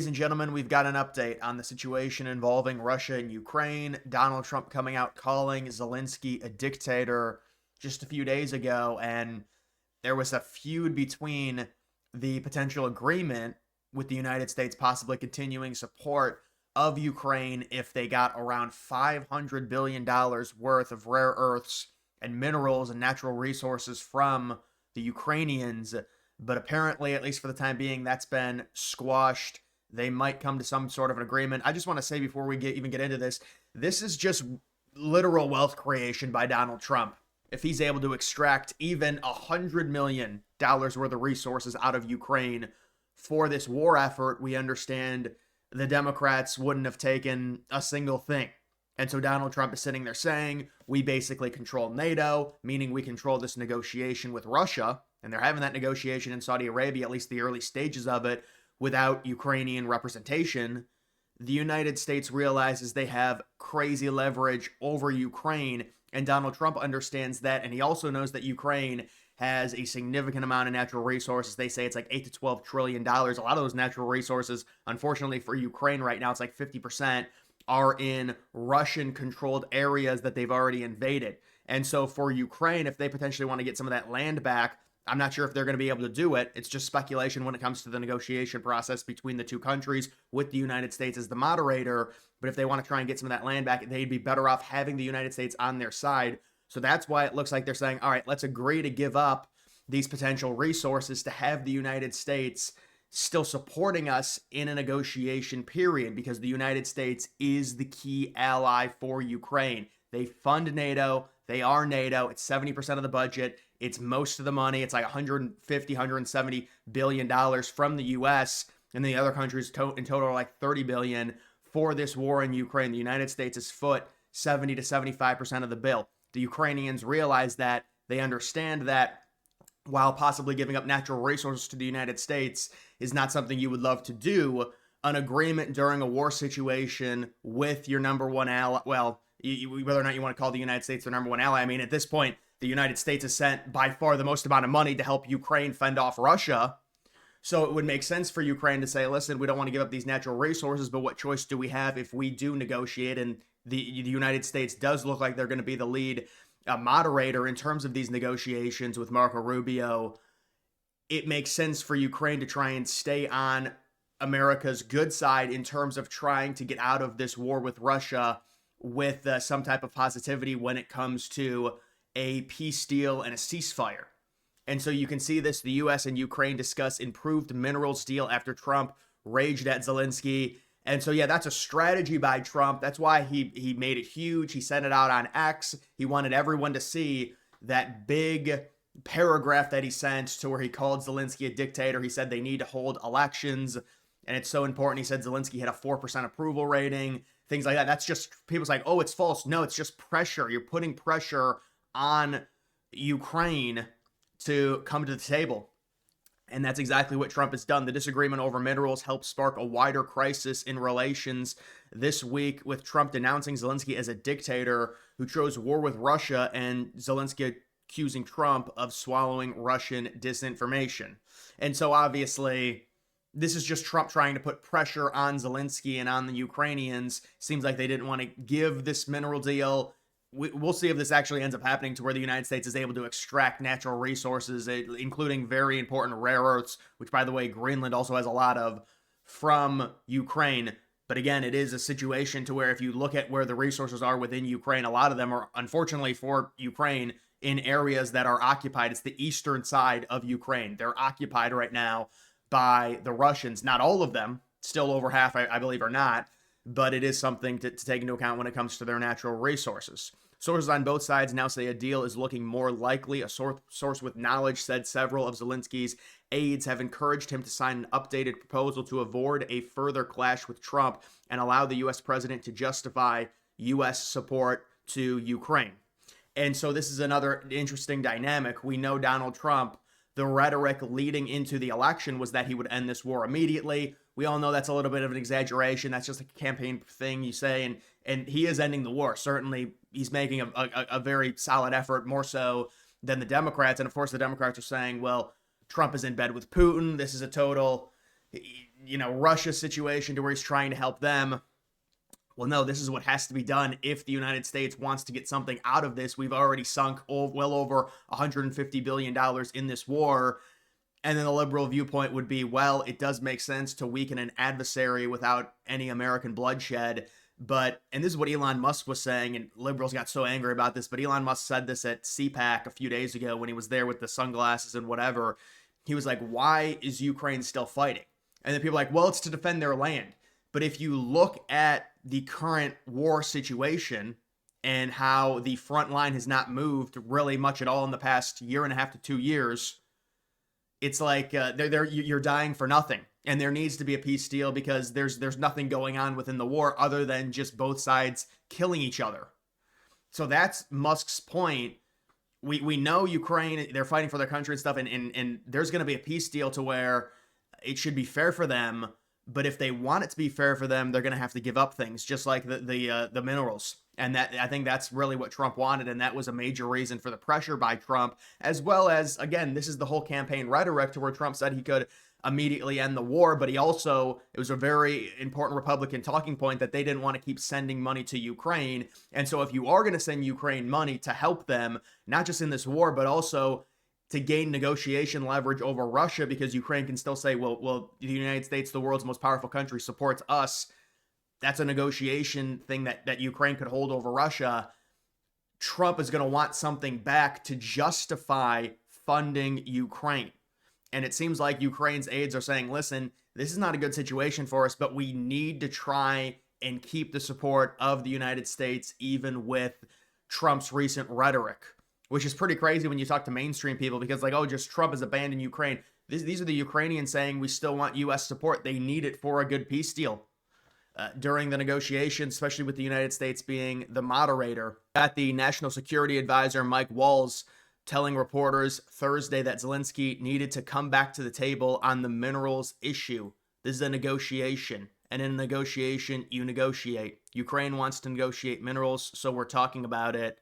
Ladies and gentlemen, we've got an update on the situation involving Russia and Ukraine. Donald Trump coming out calling Zelensky a dictator just a few days ago, and there was a feud between the potential agreement with the United States possibly continuing support of Ukraine if they got around $500 billion worth of rare earths and minerals and natural resources from the Ukrainians. But apparently, at least for the time being, that's been squashed. They might come to some sort of an agreement. I just want to say before we even get into this, this is just literal wealth creation by Donald Trump. If he's able to extract even $100 million worth of resources out of Ukraine for this war effort, we understand the Democrats wouldn't have taken a single thing. And so Donald Trump is sitting there saying, we basically control NATO, meaning we control this negotiation with Russia. And they're having that negotiation in Saudi Arabia, at least the early stages of it, without Ukrainian representation. The United States realizes they have crazy leverage over Ukraine, and Donald Trump understands that, and he also knows that Ukraine has a significant amount of natural resources. They say it's like $8 to $12 trillion. A lot of those natural resources, unfortunately for Ukraine right now, it's like 50% are in Russian-controlled areas that they've already invaded. And so for Ukraine, if they potentially want to get some of that land back, I'm not sure if they're going to be able to do it. It's just speculation when it comes to the negotiation process between the two countries with the United States as the moderator. But if they want to try and get some of that land back, they'd be better off having the United States on their side. So that's why it looks like they're saying, all right, let's agree to give up these potential resources to have the United States still supporting us in a negotiation period, because the United States is the key ally for Ukraine. They fund NATO. They are NATO. It's 70% of the budget. It's most of the money. It's like $150, $170 billion from the U.S. and the other countries in total are like $30 billion for this war in Ukraine. The United States has foot 70 to 75% of the bill. The Ukrainians realize that. They understand that while possibly giving up natural resources to the United States is not something you would love to do, an agreement during a war situation with your number one ally, well, whether or not you want to call the United States their number one ally, I mean, at this point, the United States has sent by far the most amount of money to help Ukraine fend off Russia. So it would make sense for Ukraine to say, listen, we don't want to give up these natural resources, but what choice do we have if we do negotiate? And the United States does look like they're going to be the lead moderator in terms of these negotiations with Marco Rubio. It makes sense for Ukraine to try and stay on America's good side in terms of trying to get out of this war with Russia with some type of positivity when it comes to a peace deal and a ceasefire. And so you can see this, the U.S. and Ukraine discuss improved minerals deal after Trump raged at Zelensky. And so, yeah, that's a strategy by Trump. That's why he made it huge. He sent it out on X. He wanted everyone to see that big paragraph that he sent to where he called Zelensky a dictator. He said they need to hold elections, and it's so important. He said Zelensky had a 4% approval rating, things like that. That's just, people's like, oh, it's false. No, it's just pressure. You're putting pressure on Ukraine to come to the table. And that's exactly what Trump has done. The disagreement over minerals helped spark a wider crisis in relations this week, with Trump denouncing Zelensky as a dictator who chose war with Russia, and Zelensky accusing Trump of swallowing Russian disinformation. And so obviously, this is just Trump trying to put pressure on Zelensky and on the Ukrainians. Seems like they didn't want to give this mineral deal. We'll see if this actually ends up happening to where the United States is able to extract natural resources, including very important rare earths, which, by the way, Greenland also has a lot of, from Ukraine. But again, it is a situation to where if you look at where the resources are within Ukraine, a lot of them are, unfortunately for Ukraine, in areas that are occupied. It's the eastern side of Ukraine. They're occupied right now by the Russians. Not all of them, still over half, I believe, are not. But it is something to take into account when it comes to their natural resources. Sources on both sides now say a deal is looking more likely. A source with knowledge said several of Zelensky's aides have encouraged him to sign an updated proposal to avoid a further clash with Trump and allow the U.S. president to justify U.S. support to Ukraine. And so this is another interesting dynamic. We know Donald Trump, the rhetoric leading into the election was that he would end this war immediately. We all know that's a little bit of an exaggeration. That's just a campaign thing you say, and he is ending the war. Certainly, he's making a very solid effort, more so than the Democrats. And of course, the Democrats are saying, well, Trump is in bed with Putin. This is a total Russia's situation to where he's trying to help them. Well, no, this is what has to be done if the United States wants to get something out of this. We've already sunk well over $150 billion in this war. And then the liberal viewpoint would be, well, it does make sense to weaken an adversary without any American bloodshed. And this is what Elon Musk was saying, and liberals got so angry about this, but Elon Musk said this at CPAC a few days ago when he was there with the sunglasses and whatever. He was like, why is Ukraine still fighting? And then people are like, well, it's to defend their land. But if you look at the current war situation and how the front line has not moved really much at all in the past year and a half to 2 years, it's like you're dying for nothing. And there needs to be a peace deal because there's nothing going on within the war other than just both sides killing each other. So that's Musk's point. We know Ukraine, they're fighting for their country and stuff, and there's going to be a peace deal to where it should be fair for them. But if they want it to be fair for them, they're going to have to give up things, just like the minerals. And that, I think that's really what Trump wanted, and that was a major reason for the pressure by Trump, as well as, again, this is the whole campaign rhetoric to where Trump said he could immediately end the war, but it was a very important Republican talking point that they didn't want to keep sending money to Ukraine. And so if you are going to send Ukraine money to help them, not just in this war, but also to gain negotiation leverage over Russia, because Ukraine can still say, well, the United States, the world's most powerful country, supports us. That's a negotiation thing that Ukraine could hold over Russia. Trump is going to want something back to justify funding Ukraine. And it seems like Ukraine's aides are saying, listen, this is not a good situation for us, but we need to try and keep the support of the United States, even with Trump's recent rhetoric, which is pretty crazy when you talk to mainstream people, because just Trump has abandoned Ukraine. These are the Ukrainians saying we still want U.S. support. They need it for a good peace deal. During the negotiations, especially with the United States being the moderator, at the National Security Advisor, Mike Walls, telling reporters Thursday that Zelensky needed to come back to the table on the minerals issue. This is a negotiation, and in a negotiation, you negotiate. Ukraine wants to negotiate minerals, so we're talking about it.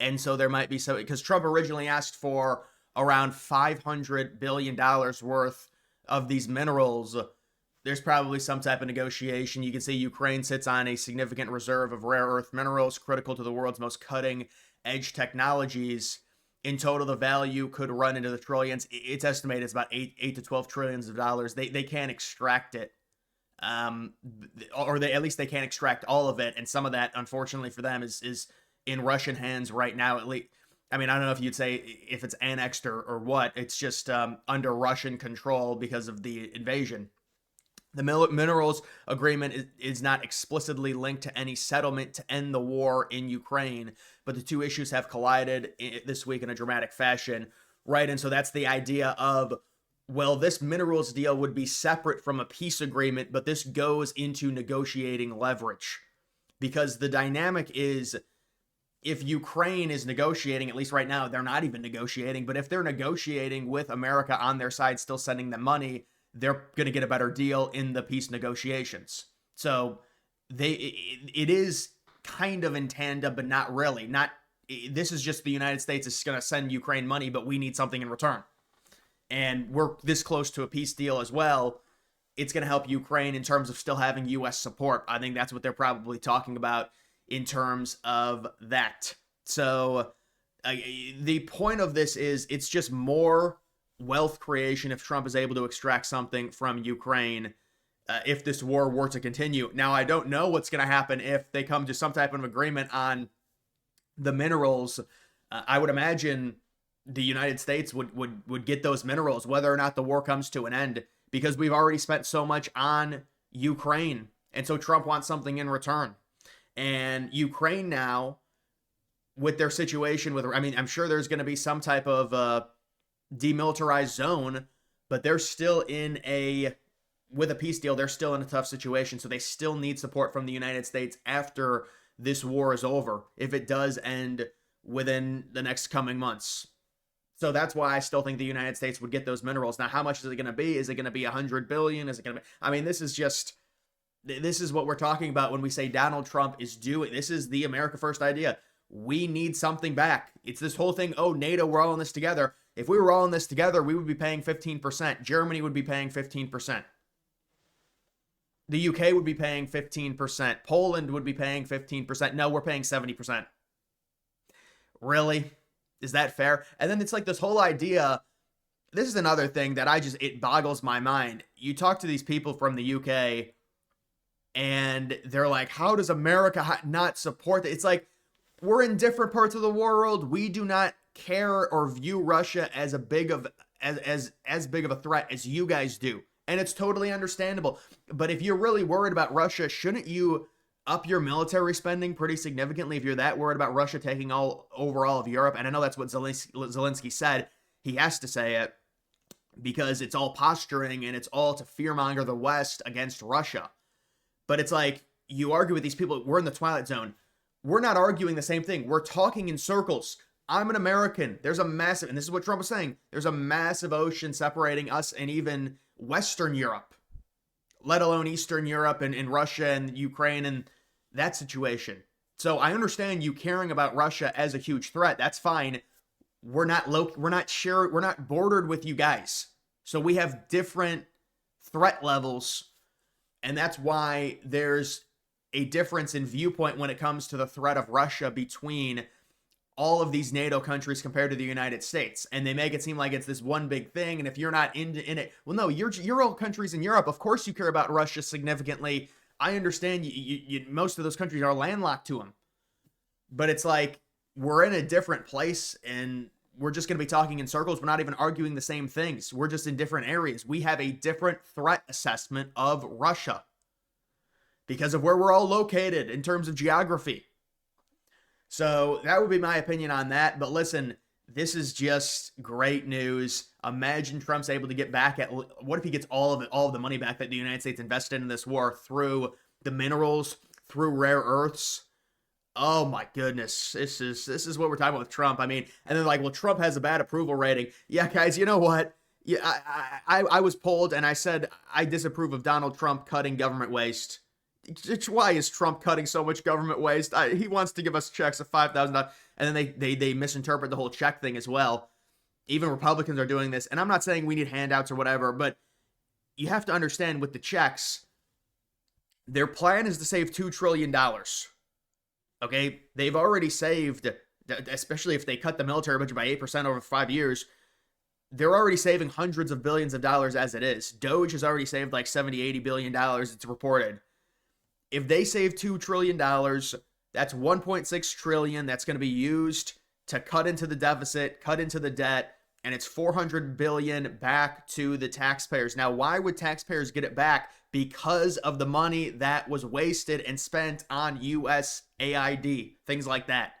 And so there might be some, because Trump originally asked for around $500 billion worth of these minerals. There's probably some type of negotiation. You can see Ukraine sits on a significant reserve of rare earth minerals critical to the world's most cutting-edge technologies. In total, the value could run into the trillions. It's estimated it's about 8 to 12 trillions of dollars. They can't extract it, or at least they can't extract all of it. And some of that, unfortunately for them, is in Russian hands right now. At least, I mean, I don't know if you'd say if it's annexed or what. It's just under Russian control because of the invasion. The minerals agreement is not explicitly linked to any settlement to end the war in Ukraine, but the two issues have collided this week in a dramatic fashion, right? And so that's the idea of, well, this minerals deal would be separate from a peace agreement, but this goes into negotiating leverage. Because the dynamic is, if Ukraine is negotiating, at least right now, they're not even negotiating, but if they're negotiating with America on their side, still sending them money, they're going to get a better deal in the peace negotiations. So it is kind of in tandem, but not really. This is just the United States is going to send Ukraine money, but we need something in return. And we're this close to a peace deal as well. It's going to help Ukraine in terms of still having U.S. support. I think that's what they're probably talking about in terms of that. So the point of this is it's just more wealth creation if Trump is able to extract something from Ukraine if this war were to continue. Now, I don't know what's going to happen if they come to some type of agreement on the minerals. I would imagine the United States would get those minerals, whether or not the war comes to an end, because we've already spent so much on Ukraine. And so Trump wants something in return. And Ukraine now, with their situation I'm sure there's going to be some type of demilitarized zone, but they're still with a peace deal, they're still in a tough situation. So they still need support from the United States after this war is over, if it does end within the next coming months. So that's why I still think the United States would get those minerals. Now, how much is it going to be? Is it going to be $100 billion? Is it going to be, this is what we're talking about when we say Donald Trump is doing, this is the America First idea. We need something back. It's this whole thing, NATO, we're all in this together. If we were all in this together, we would be paying 15%. Germany would be paying 15%. The UK would be paying 15%. Poland would be paying 15%. No, we're paying 70%. Really? Is that fair? And then it's like this whole idea. This is another thing that it boggles my mind. You talk to these people from the UK and they're like, how does America not support that? It's like, we're in different parts of the world. We do not care or view Russia as as big of a threat as you guys do. And it's totally understandable. But if you're really worried about Russia, shouldn't you up your military spending pretty significantly if you're that worried about Russia taking all of Europe? And I know that's what Zelensky said. He has to say it because it's all posturing and it's all to fearmonger the West against Russia. But it's like, you argue with these people, we're in the Twilight Zone. We're not arguing the same thing. We're talking in circles. I'm an American. There's a massive, and this is what Trump was saying, there's a massive ocean separating us and even Western Europe, let alone Eastern Europe and Russia and Ukraine and that situation. So I understand you caring about Russia as a huge threat. That's fine. We're not bordered with you guys. So we have different threat levels. And that's why there's a difference in viewpoint when it comes to the threat of Russia between all of these NATO countries compared to the United States. And they make it seem like it's this one big thing. And if you're not in it, well, no, you're all countries in Europe. Of course you care about Russia significantly. I understand most of those countries are landlocked to them. But it's like, we're in a different place and we're just going to be talking in circles. We're not even arguing the same things. We're just in different areas. We have a different threat assessment of Russia because of where we're all located in terms of geography. So that would be my opinion on that. But listen, this is just great news. Imagine Trump's able to get back at, what if he gets all of the money back that the United States invested in this war through the minerals, through rare earths? Oh my goodness, this is what we're talking about with Trump. I mean, and then like, well, Trump has a bad approval rating. Yeah, guys, you know what? Yeah, I was polled and I said I disapprove of Donald Trump cutting government waste. Why is Trump cutting so much government waste? He wants to give us checks of $5,000, and then they misinterpret the whole check thing as well. Even Republicans are doing this, and I'm not saying we need handouts or whatever, but you have to understand with the checks, their plan is to save $2 trillion. Okay, they've already saved, especially if they cut the military budget by 8% over 5 years, they're already saving hundreds of billions of dollars as it is. Doge has already saved like $70-80 billion, it's reported. If they save $2 trillion, that's $1.6 trillion that's going to be used to cut into the deficit, cut into the debt, and it's $400 billion back to the taxpayers. Now, why would taxpayers get it back? Because of the money that was wasted and spent on USAID, things like that.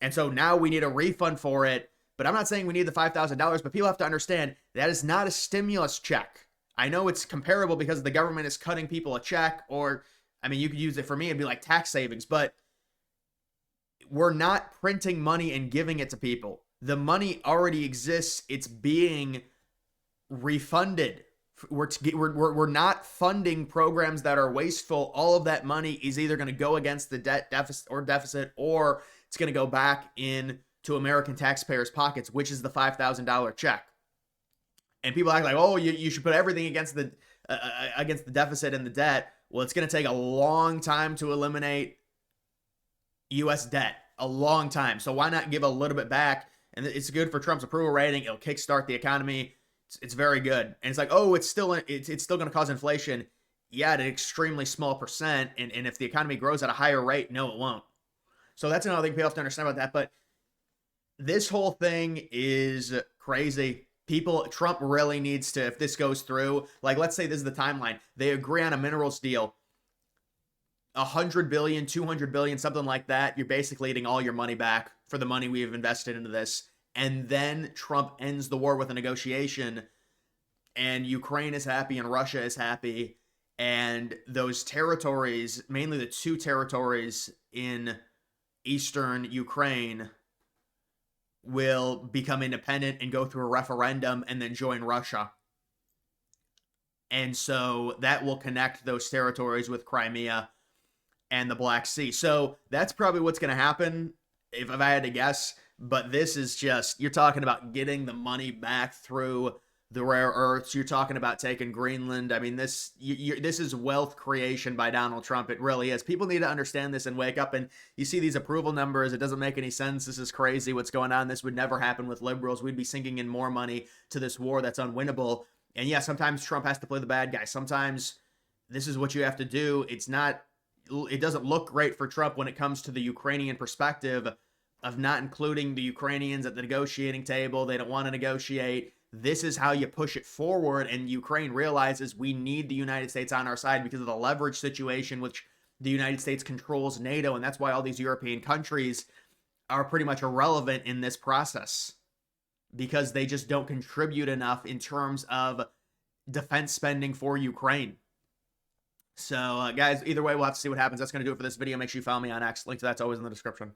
And so now we need a refund for it. But I'm not saying we need the $5,000, but people have to understand that is not a stimulus check. I know it's comparable because the government is cutting people a check, or, I mean, you could use it for me and be like tax savings, but we're not printing money and giving it to people. The money already exists. It's being refunded. We're not funding programs that are wasteful. All of that money is either going to go against the deficit, or it's going to go back in to American taxpayers' pockets, which is the $5,000 check. And people act like, oh, you should put everything against the deficit and the debt. Well, it's going to take a long time to eliminate U.S. debt, a long time. So why not give a little bit back? And it's good for Trump's approval rating. It'll kickstart the economy. It's very good. And it's like, oh, it's still going to cause inflation. Yeah, at an extremely small percent. And if the economy grows at a higher rate, no, it won't. So that's another thing people have to understand about that. But this whole thing is crazy. Trump really needs to, if this goes through, like, let's say this is the timeline. They agree on a minerals deal. 100 billion, 200 billion, something like that. You're basically getting all your money back for the money we have invested into this. And then Trump ends the war with a negotiation, and Ukraine is happy and Russia is happy. And those territories, mainly the two territories in eastern Ukraine, will become independent and go through a referendum and then join Russia. And so that will connect those territories with Crimea and the Black Sea. So that's probably what's going to happen if I had to guess. But this is just, you're talking about getting the money back through the rare earths. You're talking about taking Greenland. I mean, this is wealth creation by Donald Trump. It really is. People need to understand this and wake up. And you see these approval numbers. It doesn't make any sense. This is crazy. What's going on? This would never happen with liberals. We'd be sinking in more money to this war that's unwinnable. And yeah, sometimes Trump has to play the bad guy. Sometimes this is what you have to do. It doesn't look great for Trump when it comes to the Ukrainian perspective of not including the Ukrainians at the negotiating table. They don't want to negotiate. This is how you push it forward, and Ukraine realizes we need the United States on our side because of the leverage situation, which the United States controls NATO, and that's why all these European countries are pretty much irrelevant in this process because they just don't contribute enough in terms of defense spending for Ukraine. So, guys, either way, we'll have to see what happens. That's going to do it for this video. Make sure you follow me on X. Link to that's always in the description.